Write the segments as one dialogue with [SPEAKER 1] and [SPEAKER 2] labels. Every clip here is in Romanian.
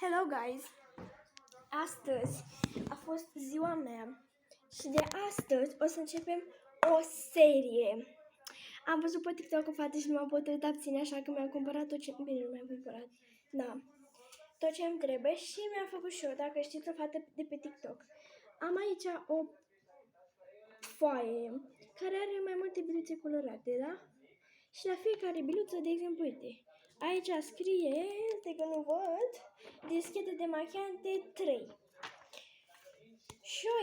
[SPEAKER 1] Hello guys! Astăzi a fost ziua mea și de astăzi o să începem o serie. Am văzut pe TikTok o fată și nu m-am putut abține, așa că mi-am cumpărat tot ce... Bine, nu mi-am cumpărat. Da. Tot ce îmi trebuie și mi-am făcut și eu, dacă știți, o fată de pe TikTok. Am aici o foaie care are mai multe biluțe colorate, da? Și la fiecare biluță, de exemplu, uite, aici scrie, de că nu văd, dischete de machiante 3. Și eu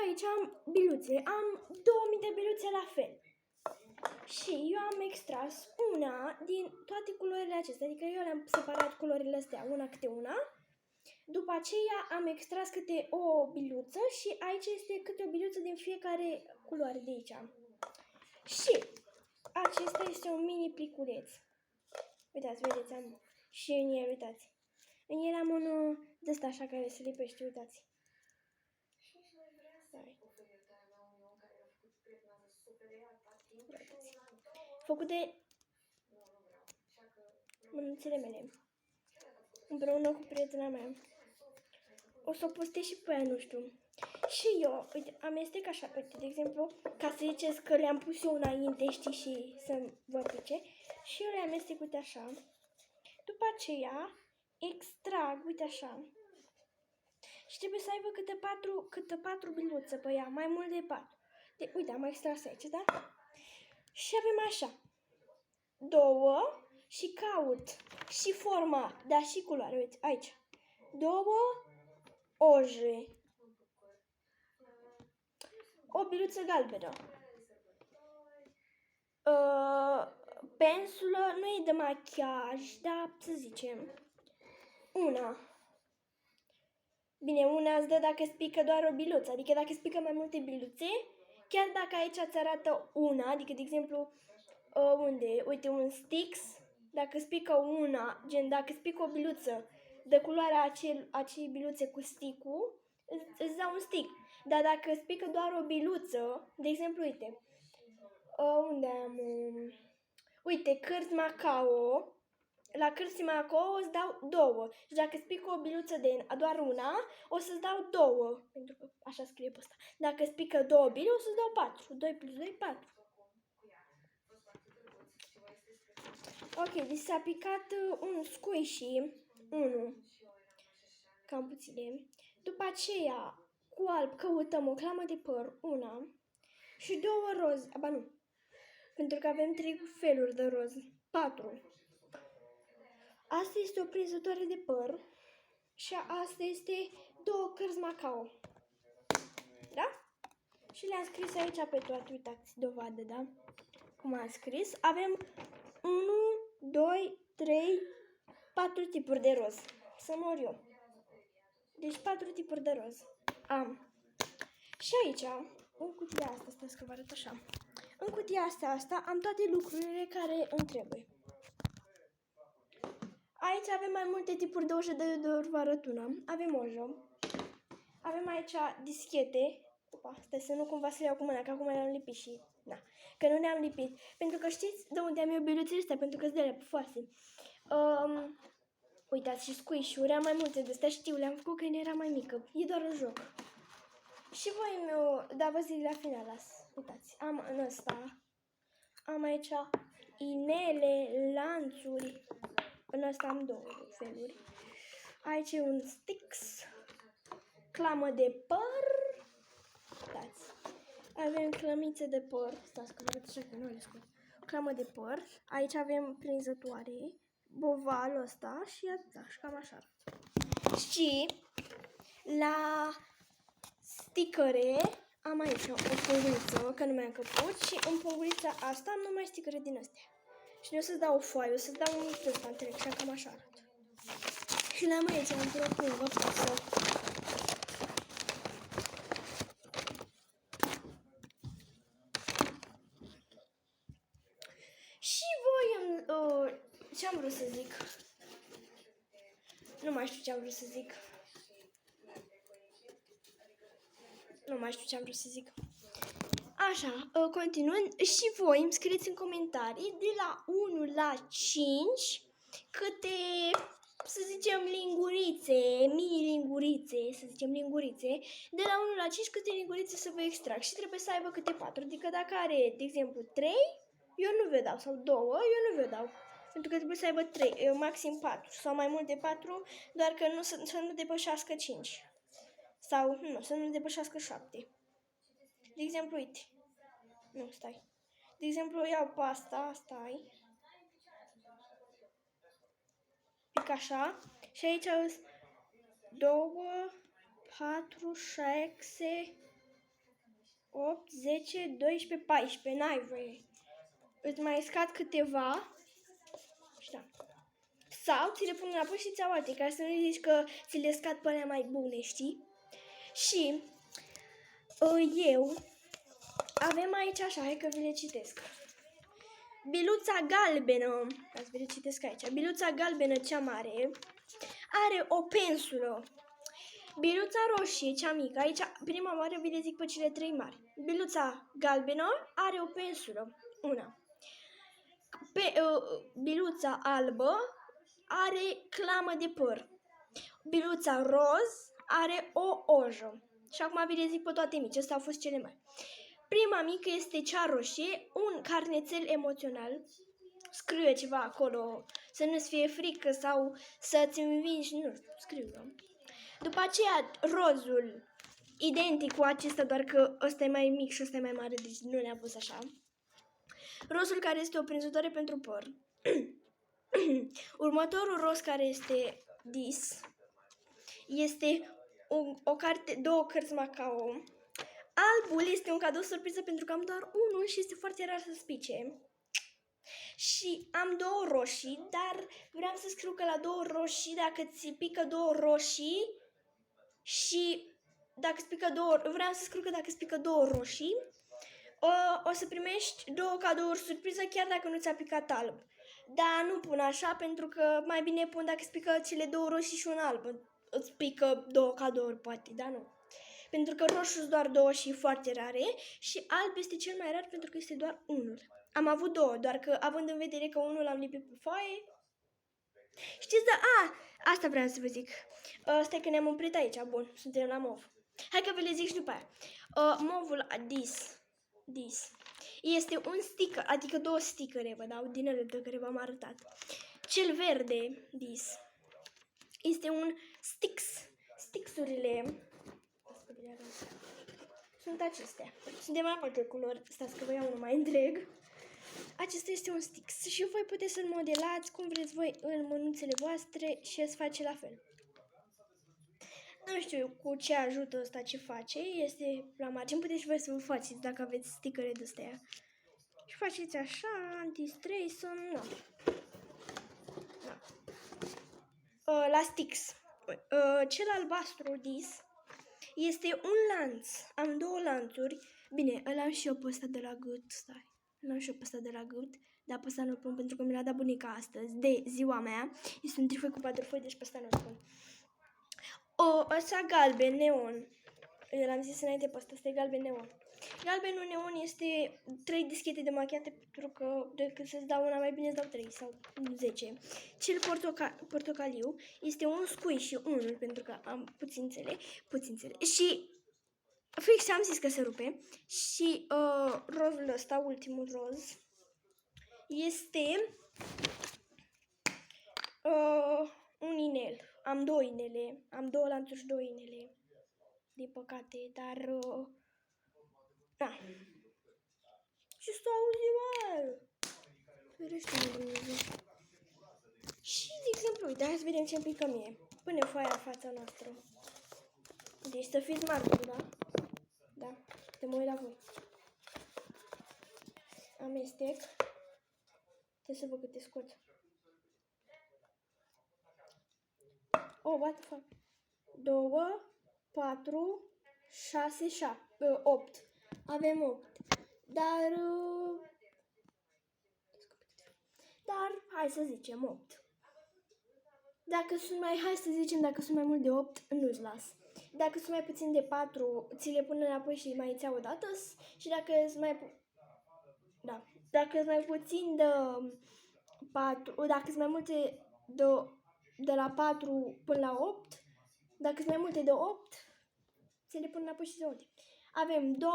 [SPEAKER 1] aici am biluțe, am 2000 de biluțe la fel. Și eu am extras una din toate culorile acestea, adică eu le-am separat culorile astea, una câte una. După aceea am extras câte o biluță și aici este câte o biluță din fiecare culoare de aici. Și acesta este un mini pliculeț. Uitați, vedeți, am și în el, uitați. În el am unul de ăsta așa care se lipește, uitați. Făcut de mânuțele mele. Împreună cu prietena mea. O să o postez și pe ea, nu știu. Și eu, uite, amestec așa, uite, de exemplu, ca să ziceți că le-am pus eu înainte, știi, și să vă pice. Și eu le amestec, uite, așa. După aceea, extrag, uite, așa. Și trebuie să aibă câte patru biluțe pe ea, mai mult de 4. Uite, am extras aici, da? Și avem așa. 2 și caut și forma, dar și culoare, uite, aici. 2 oje. O biluță galbenă. Pensulă, nu e de machiaj, dar să zicem. Una. Bine, una îți dă dacă îți pică doar o biluță, adică dacă îți pică mai multe biluțe, chiar dacă aici îți arată una, adică de exemplu, unde, uite, un Stix, dacă îți pică una, gen dacă îți pică o biluță de culoarea acei biluțe cu stick-ul, îți dau un stick. Dar dacă îți pică doar o biluță, de exemplu, uite, unde am, uite, cărți Macao, la cărți Macao îți dau 2. Și dacă îți pică o biluță de doar una, o să-ți dau 2, pentru că așa scrie pe ăsta. Dacă îți pică 2 bile, o să-ți dau 4. 2 plus 2, 4. Ok, deci s-a picat un squishy, 1, cam puține. După aceea, cu alb căutăm o clamă de păr, una, și 2 roz, aba nu, pentru că avem 3 feluri de roz, 4. Asta este o prinzătoare de păr și asta este 2 cărți Macao. Da? Și le-am scris aici pe toate, uitați, dovadă, da? Cum am scris. Avem 1, 2, 3, 4 tipuri de roz. Să mor eu. Deci 4 tipuri de roz am. Și aici, în cutia asta, stați că vă arăt așa. În cutia asta am toate lucrurile care îmi trebuie. Aici avem mai multe tipuri de ojă, de vă arăt una. Avem ojă. Avem aici dischete. Opa, stai să nu cumva să le iau cu mâna, că acum le-am lipit și... Na, că nu le-am lipit. Pentru că știți de unde am eu biluțele astea? Pentru că sunt de alea pufoase. Uitați, și squish-uri, am mai multe de astea, știu, le-am făcut când era mai mică. E doar un joc. Și voi meu, da, vă zic la final, las. Uitați, am în ăsta. Am aici inele, lanțuri. În ăsta am 2 feluri. Aici e un Stix. Clamă de păr. Uitați. Avem clămițe de păr. Stați că vă arăt așa că nu le scot. Clamă de păr. Aici avem prinzătoare. Bovalul ăsta și atâta. Și cam așa. Și la stickere am aici o punguliță, că nu mi-am căput. Și în pungulița asta am numai stickere din astea. Și eu să-ți dau o foaie, o să-ți dau un ăsta întreg și cam așa arată. Și le-am aici într-o pungă pasă. Și voi, ce-am vrut să zic? Nu mai știu ce-am vrut să zic. Așa, continuând, și voi îmi scrieți în comentarii de la 1 la 5 câte, să zicem, lingurițe, mini-lingurițe, să zicem lingurițe, de la 1 la 5 câte lingurițe să vă extrag și trebuie să aibă câte 4. Adică dacă are, de exemplu, 3, eu nu vă dau, sau 2, eu nu vă dau. Pentru că trebuie să aibă 3, maxim 4 sau mai mult de 4, doar că nu, să nu depășească 5. Sau, nu, să nu depășească 7. De exemplu, uite. Nu, stai. De exemplu, iau pe asta, stai. Pic așa. Și aici au 2, 4, 6, 8, 10, 12, 14. N-ai voie. Îți mai scad câteva. Și da. Sau ți le pun înapoi și ți-au alte, ca să nu zici că ți le scad pe alea mai bune, știi? Și eu avem aici așa, hai că vi le citesc. Biluța galbenă, să vi le citesc aici. Biluța galbenă cea mare are o pensulă. Biluța roșie cea mică, aici prima oară vi le zic pe cele 3 mari. Biluța galbenă are o pensulă, una. Biluța albă are clamă de păr. Biluța roz are o ojă. Și acum vi le zic pe toate mici, astea au fost cele mari. Prima mică este cea roșie, un carnețel emoțional. Scrie ceva acolo, să nu-ți fie frică sau să-ți învingi, nu știu, scriu eu. După aceea, rozul, identic cu acesta, doar că ăsta e mai mic și ăsta e mai mare, deci nu le-am pus așa. Rozul care este o prinzătoare pentru păr. Următorul roz care este dis este o carte, 2 cărți Macao. Albul este un cadou surpriză pentru că am doar unul și este foarte rar să spice. Și am 2 roșii, dar vreau să scriu că la 2 roșii, dacă ți pică 2 roșii și dacă îți pică 2, vreau să scriu că dacă îți pică 2 roșii, o să primești 2 cadouri surpriză chiar dacă nu ți-a picat alb. Dar nu pun așa pentru că mai bine pun dacă îți pică cele 2 roșii și un alb. Îți pică 2 cadouri poate, dar nu. Pentru că roșu sunt doar 2 și foarte rare și alb este cel mai rar pentru că este doar unul. Am avut 2, doar că având în vedere că unul l-am lipit pe foaie. Știți, asta vreau să vă zic. Stai că ne-am oprit aici, bun, suntem la mov. Hai că vă le zic și după aia. Movul dis este un sticker, adică 2 stickere, vă dau din ele pe care v-am arătat. Cel verde, dis, este un Stix. Stixurile sunt acestea. Sunt de mai multe culori. Stați că vă iau unul mai întreg. Acesta este un Stix și voi puteți să-l modelați cum vreți voi în mânuțele voastre și să face la fel. Nu știu cu ce ajută ăsta ce face. Este la margine. Puteți și voi să vă faceți dacă aveți stickere de astea. Și faceți așa, anti-stray-son, nu. La Stix. Cel albastru dis este un lanț. Am 2 lanțuri. Bine, îl am și eu pe ăsta de la gât. Stai. Îl am și eu pe ăsta de la gât. Dar pe ăsta nu-l pun pentru că mi l-a dat bunica astăzi. De ziua mea. Este un trifoi cu 4 foi, deci pe ăsta nu-l pun. Ăsta galben, neon. L-am zis înainte pe ăsta. Este galben neon. Galbenul neon este 3 dischete de machiate pentru că decât să-ți dau una, mai bine îți dau 3 sau 10. Cel portocaliu este un squishy și unul pentru că am puțințele. Și fix am zis că se rupe. Și rozul ăsta, ultimul roz, este un inel. Am 2 inele. Am 2 lanțuri și 2 inele. Din păcate, dar... da. Și stau ziua. Ferește-mă, Dumnezeu. Și, de exemplu, uite, hai să vedem ce-mi pică mie. Pune foaia în fața noastră. Deci să fiți martori, da? Da. Te mă uit la voi. Amestec. Trebuie să văd câte scot. What the fuck? 2, 4, 6, 7, 8. Avem 8. Dar, hai să zicem 8. Dacă sunt mai, hai să zicem, dacă sunt mai mult de 8, nu-ți las. Dacă sunt mai puțin de 4, ți le pun înapoi și mai ți o dată. Și dacă sunt dacă sunt mai puțin de 4, dacă sunt mai multe de la 4 până la 8, dacă sunt mai multe de 8, ți le pun înapoi și ți le dă. Avem 2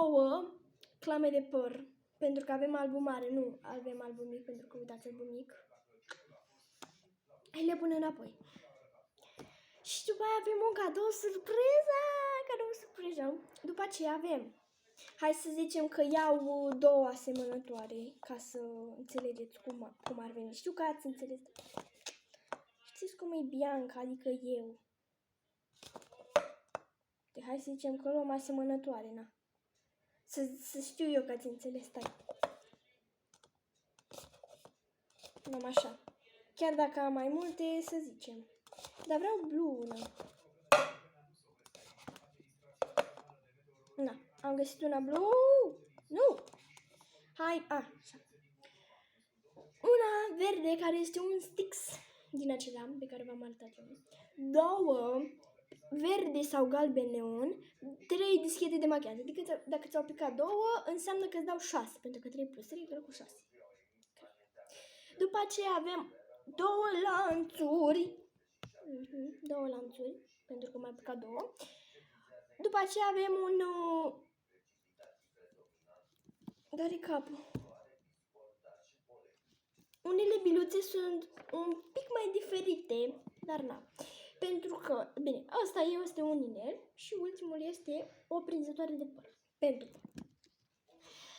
[SPEAKER 1] clame de păr, pentru că avem album mare, nu avem album mic, pentru că uitați album mic. Le pun înapoi. Și după aia avem un cadou surpriză. După aceea avem, hai să zicem că iau 2 asemănătoare, ca să înțelegeți cum ar veni. Știu că ați înțeles. Știți cum e Bianca, adică eu. Hai să zicem că luăm asemănătoare, na. Să știu eu că ați înțeles, stai. Luăm așa. Chiar dacă am mai multe, să zicem. Dar vreau blue, na. Na, am găsit una blue. Nu! Hai, așa. Una verde, care este un Stix din acelea pe care v-am arătat eu. 2 verde sau galben neon, 3 dischete de machiaj. Adică dacă ți-au picat 2, înseamnă că îți dau 6, pentru că 3 plus 3 egal cu 6. După aceea avem 2 lanțuri. 2 lanțuri, pentru că m-a picat 2. După aceea avem un... Dar-i capul. Unele biluțe sunt un pic mai diferite, dar na. Pentru că, bine, asta este un inel și ultimul este o prinzătoare de păr. Pentru că,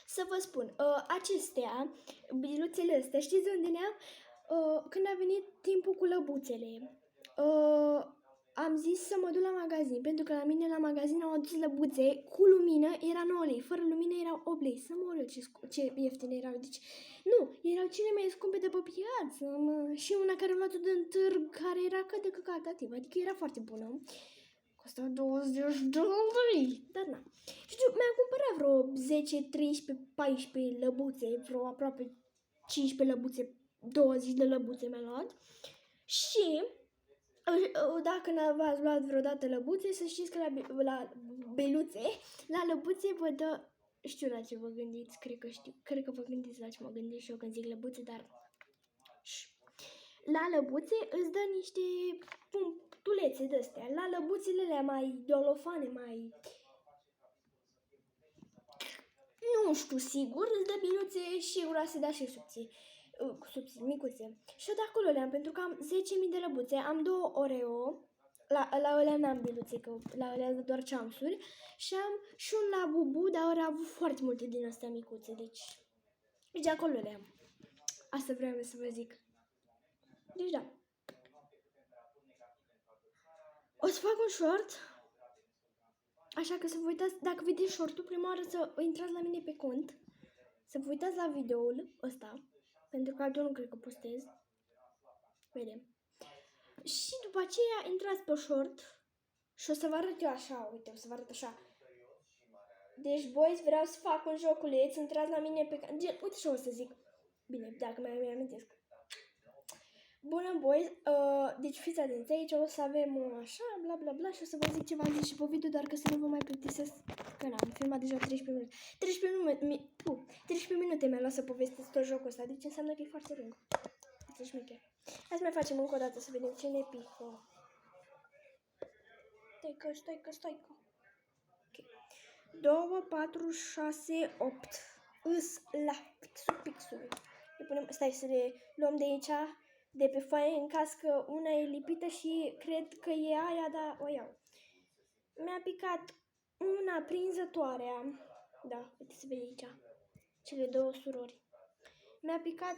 [SPEAKER 1] să vă spun, acestea, biluțele astea, știți unde le-am? Când a venit timpul cu lăbuțele. Am zis să mă duc la magazin, pentru că la mine la magazin au adus lăbuțe cu lumină, era 9 lei, fără lumină erau 8 lei. Să mor eu ce ieftine erau. Deci, nu, erau cele mai scumpe de pe piață, și una care am luat-o din târg, care era cât de calitativ, adică era foarte bună. Costa 20 de lei, dar na. Știu, mi-am cumpărat vreo 10, 13, 14 lăbuțe, vreo aproape 15 lăbuțe, 20 de lăbuțe mi-am luat. Și... dacă v-ați luat vreodată lăbuțe, să știți că la beluțe, la lăbuțe vă dă... Știu la ce vă gândiți, cred că vă gândiți la ce mă gândesc și eu când zic lăbuțe, dar... La lăbuțe îți dă niște punctulețe de-astea. La lăbuțele alea mai dolofane, mai... Nu știu sigur, îți dă biluțe și groase, dar și subțiri. Micuțe. Și eu de acolo le-am, pentru că am 10.000 de lăbuțe, am 2 Oreo, la alea n-am biluțe, că la alea doar ceamsuri, și am și un Labubu, dar ori avut foarte multe din astea micuțe, deci de acolo le-am. Asta vreau să vă zic. Deci da. O să fac un short, așa că să vă uitați, dacă vedeți shortul, prima oară să intrați la mine pe cont, să vă uitați la videoul ăsta. Pentru că altul nu cred că postez. Vedem. Și după aceea intrați pe short și o să vă arăt eu așa, uite, o să vă arăt așa. Deci, boys, vreau să fac un joculeț, intrați la mine pe... Uite și o să zic. Bine, dacă mai amintesc. Bună, boys, deci fiți atenți, aici o să avem așa, bla bla bla, și o să vă zic ce v-am zis și pe video, doar că să nu vă mai plictisesc, că n-am filmat deja 13 minute. 13 minute mi-a luat să povestesc tot jocul ăsta, deci înseamnă că e foarte lung. Deci șmecher. Hai să mai facem încă o dată să vedem ce ne pică. Stai că. Ok. 2, 4, 6, 8. Îs la pixul. Le punem, stai să le luăm de aici, de pe foaie, în caz că una e lipită și cred că e aia, dar o iau. Mi-a picat una prinzătoarea. Da, uite se vede aici. Cele 2 surori. Mi-a picat